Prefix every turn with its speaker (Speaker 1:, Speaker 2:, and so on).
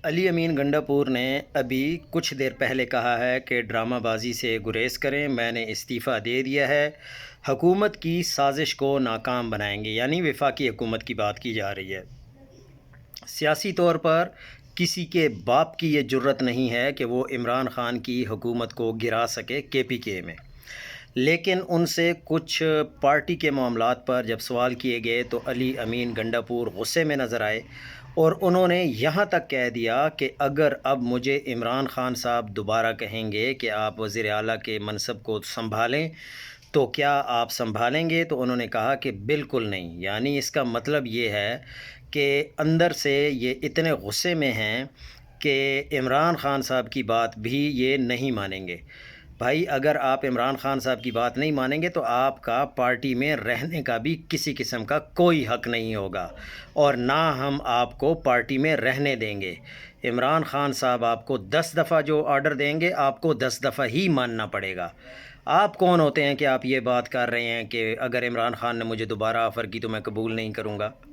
Speaker 1: علی امین گنڈاپور نے ابھی کچھ دیر پہلے کہا ہے کہ ڈرامہ بازی سے گریز کریں، میں نے استعفیٰ دے دیا ہے، حکومت کی سازش کو ناکام بنائیں گے، یعنی وفاقی حکومت کی بات کی جا رہی ہے۔ سیاسی طور پر کسی کے باپ کی یہ جرت نہیں ہے کہ وہ عمران خان کی حکومت کو گرا سکے KPK میں، لیکن ان سے کچھ پارٹی کے معاملات پر جب سوال کیے گئے تو علی امین گنڈاپور غصے میں نظر آئے اور انہوں نے یہاں تک کہہ دیا کہ اگر اب مجھے عمران خان صاحب دوبارہ کہیں گے کہ آپ وزیر اعلیٰ کے منصب کو سنبھالیں تو کیا آپ سنبھالیں گے؟ تو انہوں نے کہا کہ بالکل نہیں، یعنی اس کا مطلب یہ ہے کہ اندر سے یہ اتنے غصے میں ہیں کہ عمران خان صاحب کی بات بھی یہ نہیں مانیں گے۔ بھائی، اگر آپ عمران خان صاحب کی بات نہیں مانیں گے تو آپ کا پارٹی میں رہنے کا بھی کسی قسم کا کوئی حق نہیں ہوگا اور نہ ہم آپ کو پارٹی میں رہنے دیں گے۔ عمران خان صاحب آپ کو 10 دفعہ جو آرڈر دیں گے آپ کو 10 دفعہ ہی ماننا پڑے گا۔ آپ کون ہوتے ہیں کہ آپ یہ بات کر رہے ہیں کہ اگر عمران خان نے مجھے دوبارہ آفر کی تو میں قبول نہیں کروں گا؟